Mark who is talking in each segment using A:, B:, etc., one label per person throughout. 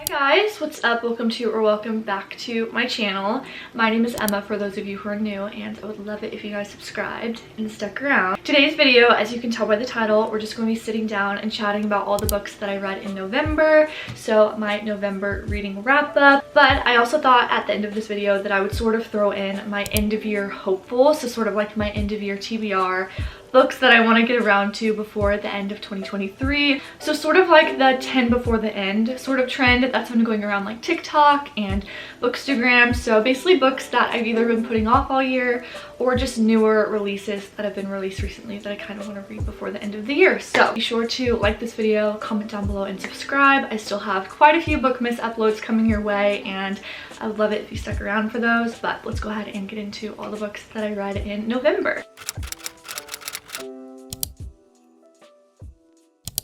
A: Guys, what's up? Welcome back to my channel. My name is Emma for those of you who are new, and I would love it if you guys subscribed and stuck around. Today's video, as you can tell by the title, we're just going to be sitting down and chatting about all the books that I read in November, so my November reading wrap up. But I also thought at the end of this video that I would sort of throw in my end of year hopefuls, so sort of like my end of year TBR books that I want to get around to before the end of 2023. So sort of like the 10 before the end sort of trend that's been going around like TikTok and bookstagram. So basically books that I've either been putting off all year or just newer releases that have been released recently that I kind of want to read before the end of the year. So be sure to like this video, comment down below, and subscribe. I still have quite a few bookmas uploads coming your way, and I would love it if you stuck around for those. But let's go ahead and get into all the books that I read in November.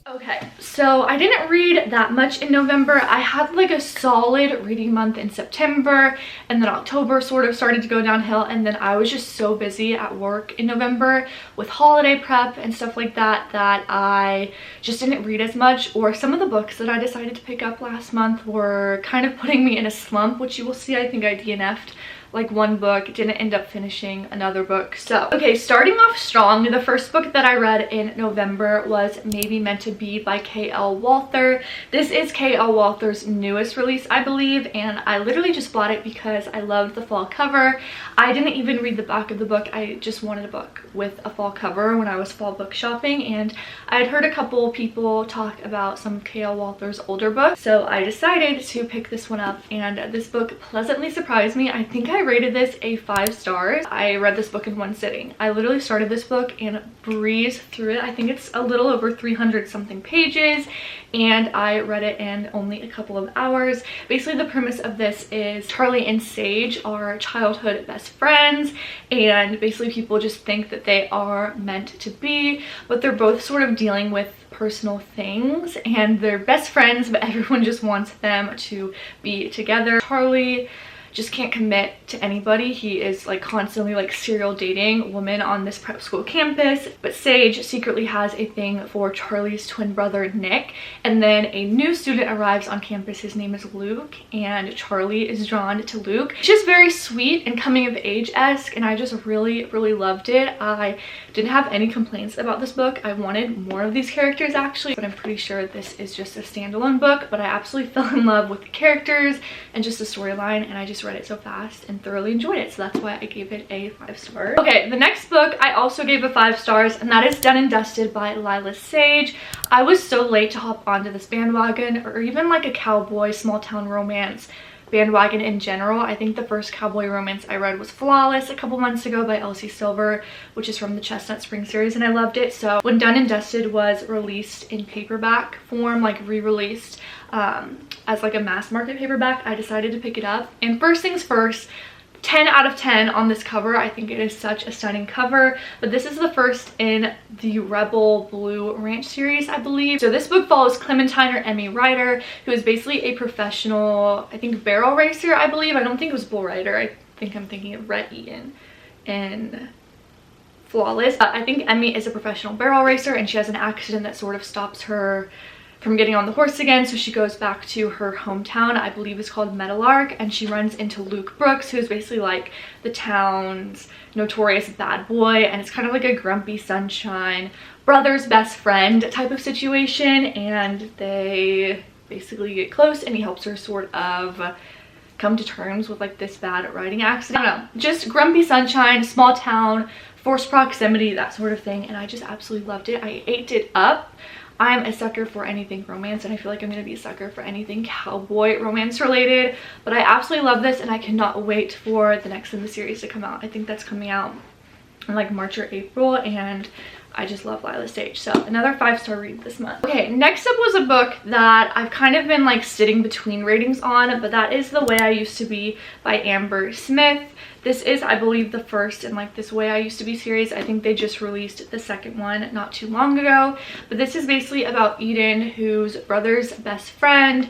A: Okay, so I didn't read that much in November. I had like a solid reading month in September, and then October sort of started to go downhill, and then I was just so busy at work in November with holiday prep and stuff like that that I just didn't read as much, or some of the books that I decided to pick up last month were kind of putting me in a slump, which you will see I think I DNF'd like one book, didn't end up finishing another book. So okay, starting off strong, the first book that I read in November was Maybe Meant to Be by K.L. Walther. This is K.L. Walther's newest release, I believe, and I literally just bought it because I loved the fall cover. I didn't even read the back of the book. I just wanted a book with a fall cover when I was fall book shopping, and I had heard a couple people talk about some of K.L. Walther's older books, so I decided to pick this one up, and this book pleasantly surprised me. I think I rated this a 5 stars. I read this book in one sitting. I literally started this book and breezed through it. I think it's a little over 300 something pages, and I read it in only a couple of hours. Basically the premise of this is Charlie and Sage are childhood best friends, and basically people just think that they are meant to be, but they're both sort of dealing with personal things, and they're best friends, but everyone just wants them to be together. Charlie just can't commit to anybody. He is like constantly like serial dating women on this prep school campus, but Sage secretly has a thing for Charlie's twin brother Nick. And then a new student arrives on campus. His name is Luke, and Charlie is drawn to Luke. It's just very sweet and coming of age-esque, and I just really loved it. I didn't have any complaints about this book. I wanted more of these characters actually, but I'm pretty sure this is just a standalone book. But I absolutely fell in love with the characters and just the storyline, and I just read it so fast and thoroughly enjoyed it, so that's why I gave it a 5 star. Okay, the next book I also gave a 5 stars, and that is Done and Dusted by Lila Sage. I was so late to hop onto this bandwagon, or even like a cowboy small town romance bandwagon in general. I think the first cowboy romance I read was Flawless a couple months ago by Elsie Silver, which is from the Chestnut Spring series, and I loved it. So when Done and Dusted was released in paperback form, like re-released as like a mass market paperback, I decided to pick it up. And first things first, 10 out of 10 on this cover. I think it is such a stunning cover, but this is the first in the Rebel Blue Ranch series, I believe. So this book follows Clementine, or Emmy Ryder, who is basically a professional, I think, barrel racer, I believe. I don't think it was bull rider. I think I'm thinking of Rhett Eaton and Flawless. I think Emmy is a professional barrel racer, and she has an accident that sort of stops her from getting on the horse again, so she goes back to her hometown, I believe is called Meadowlark, and she runs into Luke Brooks, who is basically like the town's notorious bad boy, and it's kind of like a grumpy sunshine brother's best friend type of situation, and they basically get close, and he helps her sort of come to terms with like this bad riding accident. I don't know, just grumpy sunshine, small town, forced proximity, that sort of thing, and I just absolutely loved it. I ate it up. I'm a sucker for anything romance, and I feel like I'm gonna be a sucker for anything cowboy romance related, but I absolutely love this, and I cannot wait for the next in the series to come out. I think that's coming out in like March or April, and I just love Lila Sage. So another 5-star read this month. Okay, next up was a book that I've kind of been like sitting between ratings on, but that is The Way I Used to Be by Amber Smith. This is, I believe, the first in like This Way I Used to Be series. I think they just released the second one not too long ago. But this is basically about Eden, whose brother's best friend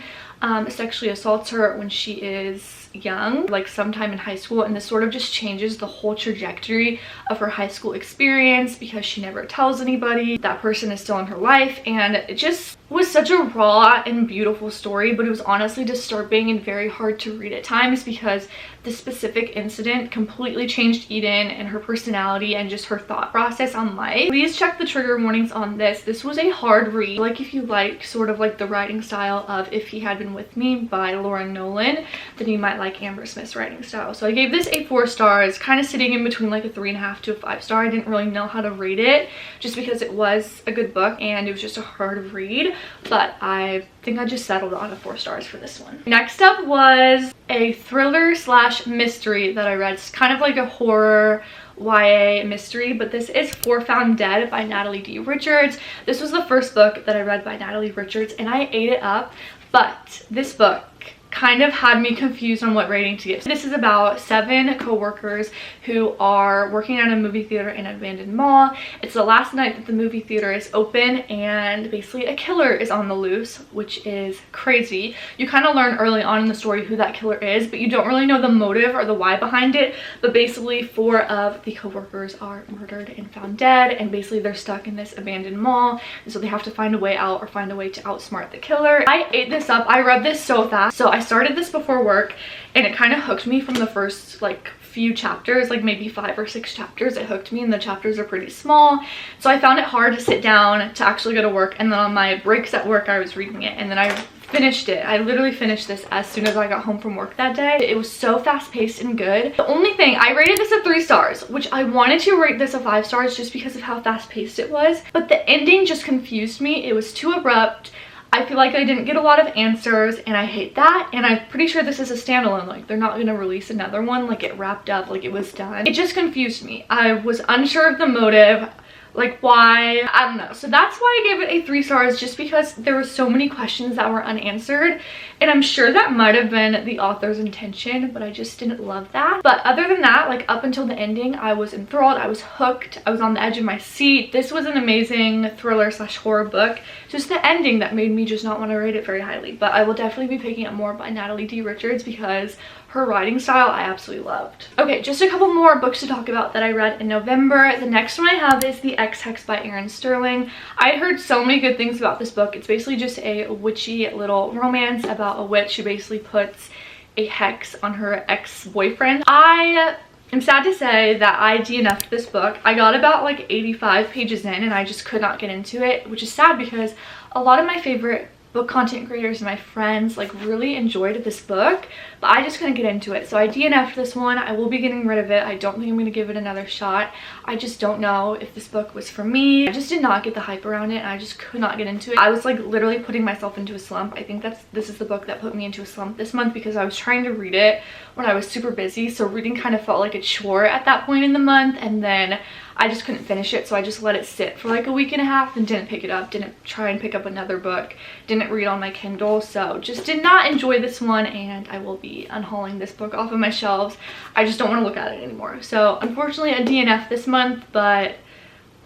A: sexually assaults her when she is young, like sometime in high school, and this sort of just changes the whole trajectory of her high school experience because she never tells anybody that person is still in her life. And it just was such a raw and beautiful story, but it was honestly disturbing and very hard to read at times because this specific incident completely changed Eden and her personality and just her thought process on life. Please check the trigger warnings on this. This was a hard read. Like, if you like sort of like the writing style of If He Had Been With Me by Lauren Nolan, then you might like Amber Smith's writing style. So I gave this a 4 stars, kind of sitting in between like a 3.5 to a 5 star. I didn't really know how to rate it just because it was a good book and it was just a hard read, but I think I just settled on a 4 stars for this one. Next up was a thriller slash mystery that I read. It's kind of like a horror YA mystery, but this is For Found Dead by Natalie D. Richards. This was the first book that I read by Natalie Richards and I ate it up, but this book kind of had me confused on what rating to give. This is about 7 co-workers who are working at a movie theater in an abandoned mall. It's the last night that the movie theater is open and basically a killer is on the loose, which is crazy. You kind of learn early on in the story who that killer is, but you don't really know the motive or the why behind it. But basically 4 of the co-workers are murdered and found dead, and basically they're stuck in this abandoned mall, and so they have to find a way out or find a way to outsmart the killer. I ate this up. I read this so fast. So I started this before work and it kind of hooked me from the first like few chapters, like maybe 5 or 6 chapters. It hooked me, and the chapters are pretty small, so I found it hard to sit down to actually go to work, and then on my breaks at work I was reading it, and then I finished it. I literally finished this as soon as I got home from work that day. It was so fast-paced and good. The only thing, I rated this a 3 stars, which I wanted to rate this a 5 stars just because of how fast-paced it was, but the ending just confused me. It was too abrupt. I feel like I didn't get a lot of answers, and I hate that. And I'm pretty sure this is a standalone. Like, they're not gonna release another one. Like, it wrapped up, like it was done. It just confused me. I was unsure of the motive. Like, why? I don't know. So that's why I gave it a 3 stars, just because there were so many questions that were unanswered, and I'm sure that might have been the author's intention, but I just didn't love that. But other than that, like up until the ending, I was enthralled, I was hooked, I was on the edge of my seat. This was an amazing thriller slash horror book. Just the ending that made me just not want to rate it very highly. But I will definitely be picking up more by Natalie D. Richards because her writing style I absolutely loved. Okay, just a couple more books to talk about that I read in November. The next one I have is The Ex-Hex by Erin Sterling. I heard so many good things about this book. It's basically just a witchy little romance about a witch who basically puts a hex on her ex-boyfriend. I am sad to say that I DNF'd this book. I got about like 85 pages in and I just could not get into it, which is sad because a lot of my favorite book content creators and my friends like really enjoyed this book, but I just couldn't get into it. So I DNF'd this one. I will be getting rid of it. I don't think I'm going to give it another shot. I just don't know if this book was for me. I just did not get the hype around it and I just could not get into it. I was like literally putting myself into a slump. I think this is the book that put me into a slump this month because I was trying to read it when I was super busy, so reading kind of felt like a chore at that point in the month, and then I just couldn't finish it, so I just let it sit for like a week and a half and didn't pick it up, didn't try and pick up another book, didn't read on my Kindle, so just did not enjoy this one, and I will be unhauling this book off of my shelves. I just don't want to look at it anymore. So unfortunately a DNF this month, but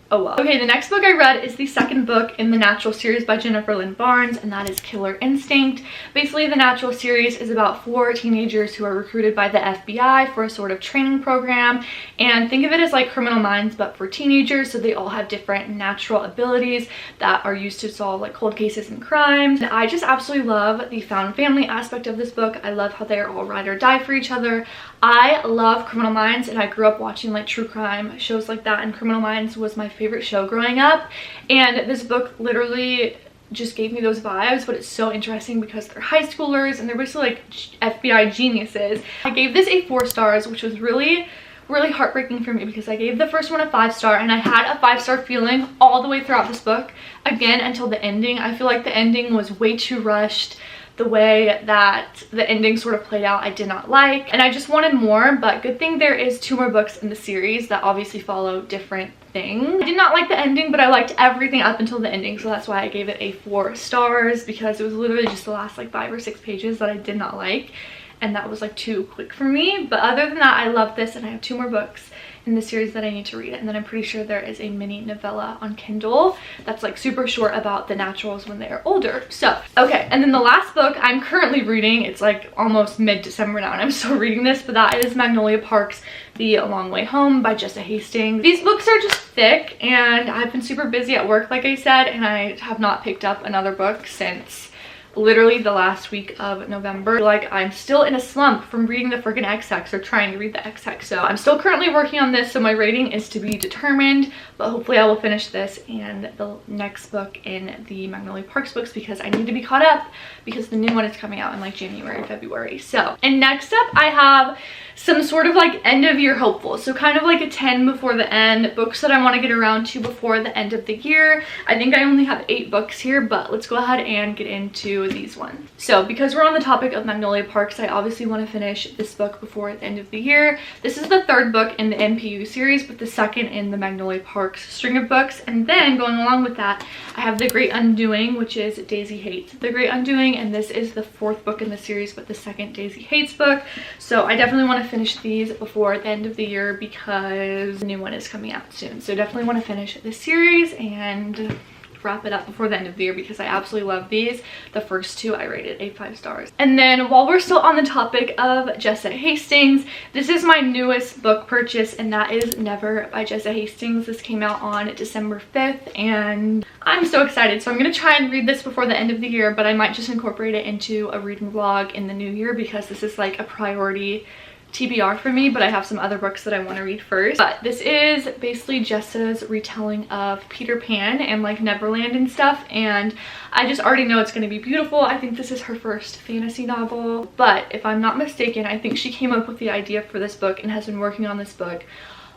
A: oh well. Okay, the next book I read is the second book in the Natural series by Jennifer Lynn Barnes, and that is Killer Instinct. Basically, the Natural series is about 4 teenagers who are recruited by the FBI for a sort of training program, and think of it as like Criminal Minds but for teenagers. So they all have different natural abilities that are used to solve like cold cases and crimes. And I just absolutely love the found family aspect of this book. I love how they are all ride or die for each other. I love Criminal Minds, and I grew up watching like true crime shows like that, and Criminal Minds was my favorite show growing up, and this book literally just gave me those vibes. But it's so interesting because they're high schoolers and they're basically like FBI geniuses. I gave this a 4 stars, which was really heartbreaking for me because I gave the first one a 5 star, and I had a 5-star feeling all the way throughout this book, again until the ending. I feel like the ending was way too rushed. The way that the ending sort of played out I did not like, and I just wanted more. But good thing there is 2 more books in the series that obviously follow different things. I did not like the ending, but I liked everything up until the ending, so that's why I gave it a 4 stars, because it was literally just the last like 5 or 6 pages that I did not like. and that was like too quick for me. But other than that, I love this, and I have 2 more books in the series that I need to read. And then I'm pretty sure there is a mini novella on Kindle that's like super short about the naturals when they are older. So, okay, and then the last book I'm currently reading, it's like almost mid-December now and I'm still reading this, but that is Magnolia Parks, The Long Way Home by Jessa Hastings. These books are just thick, and I've been super busy at work, like I said, and I have not picked up another book since literally the last week of November. Like, I'm still in a slump from reading the freaking XX, or trying to read the XX. So I'm still currently working on this, so my rating is to be determined, but hopefully I will finish this and the next book in the Magnolia Parks books, because I need to be caught up because the new one is coming out in like January, February. So, and next up I have some sort of like end of year hopeful, so kind of like a 10 before the end, books that I want to get around to before the end of the year. I think I only have 8 books here, but let's go ahead and get into these ones. So because we're on the topic of Magnolia Parks, I obviously want to finish this book before the end of the year. This is the 3rd book in the MPU series, but the 2nd in the Magnolia Parks string of books. And then going along with that, I have The Great Undoing, which is Daisy Hates The Great Undoing, and this is the 4th book in the series, but the 2nd Daisy Hates book. So I definitely want to finish these before the end of the year because the new one is coming out soon. So definitely want to finish this series and wrap it up before the end of the year because I absolutely love these. The first 2 I rated a 5 stars. And then while we're still on the topic of Jessa Hastings, this is my newest book purchase, and that is Never by Jessa Hastings. This came out on December 5th and I'm so excited. So I'm going to try and read this before the end of the year, but I might just incorporate it into a reading vlog in the new year because this is like a priority TBR for me, but I have some other books that I want to read first. But this is basically Jessa's retelling of Peter Pan and like Neverland and stuff, and I just already know it's going to be beautiful. I think this is her first fantasy novel, but if I'm not mistaken, I think she came up with the idea for this book and has been working on this book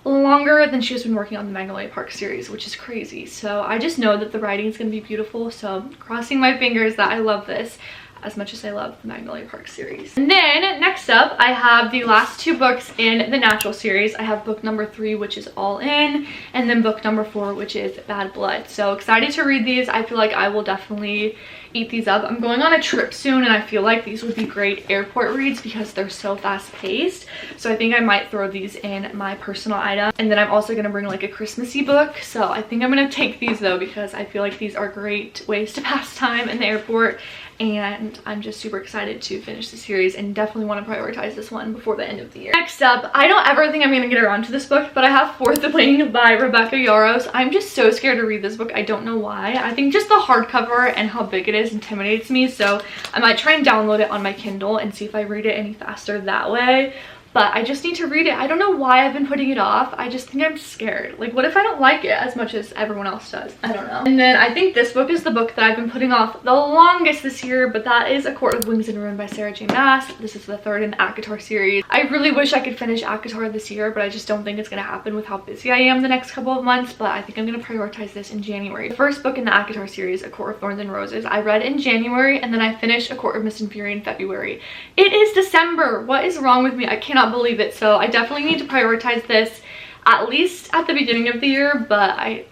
A: longer than she has been working on the Magnolia Parks series, which is crazy. So I just know that the writing is going to be beautiful, so crossing my fingers that I love this as much as I love the Magnolia Parks series. And then next up, I have the last 2 books in the Natural series. I have book number 3, which is All In, and then book number 4, which is Bad Blood. So excited to read these. I feel like I will definitely eat these up. I'm going on a trip soon, and I feel like these would be great airport reads because they're so fast paced. So I think I might throw these in my personal item. And then I'm also going to bring like a Christmassy book. So I think I'm going to take these though because I feel like these are great ways to pass time in the airport. And I'm just super excited to finish the series and definitely want to prioritize this one before the end of the year. Next up, I don't ever think I'm going to get around to this book, but I have Fourth Wing by Rebecca Yarros. I'm just so scared to read this book. I don't know why. I think just the hardcover and how big it is intimidates me, so I might try and download it on my Kindle and see if I read it any faster that way. But I just need to read it. I don't know why I've been putting it off. I just think I'm scared. Like, what if I don't like it as much as everyone else does? I don't know. And then I think this book is the book that I've been putting off the longest this year, but that is A Court of Wings and Ruin by Sarah J. Maas. This is the 3rd in the ACOTAR series. I really wish I could finish ACOTAR this year, but I just don't think it's going to happen with how busy I am the next couple of months, but I think I'm going to prioritize this in January. The first book in the ACOTAR series, A Court of Thorns and Roses, I read in January, and then I finished A Court of Mist and Fury in February. It is December! What is wrong with me? I cannot believe it. So I definitely need to prioritize this at least at the beginning of the year, but I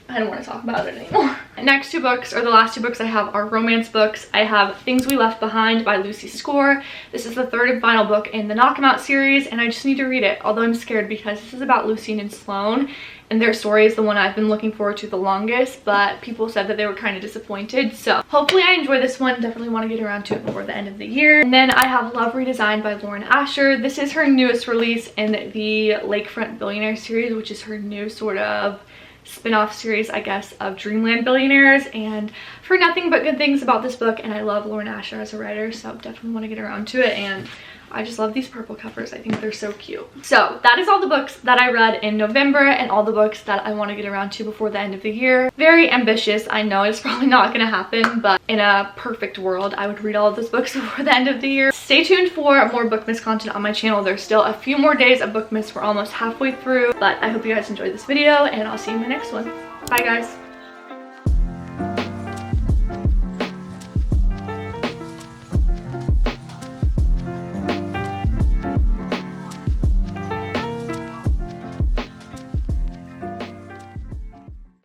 A: don't want to talk about it anymore. Next 2 books, or the last 2 books I have, are romance books. I have Things We Left Behind by Lucy Score. This is the 3rd and final book in the Knock 'Em Out series, and I just need to read it, although I'm scared because this is about Lucine and Sloane, and their story is the one I've been looking forward to the longest, but people said that they were kind of disappointed. So hopefully I enjoy this one. Definitely want to get around to it before the end of the year. And then I have Love Redesigned by Lauren Asher. This is her newest release in the Lakefront Billionaire series, which is her new sort of spin-off series, I guess, of Dreamland Billionaires, and I've heard nothing but good things about this book, and I love Lauren Asher as a writer, so definitely want to get around to it. And I just love these purple covers. I think they're so cute. So that is all the books that I read in November and all the books that I want to get around to before the end of the year. Very ambitious. I know it's probably not going to happen, but in a perfect world, I would read all of those books before the end of the year. Stay tuned for more Bookmas content on my channel. There's still a few more days of Bookmas. We're almost halfway through, but I hope you guys enjoyed this video, and I'll see you in my next one. Bye, guys.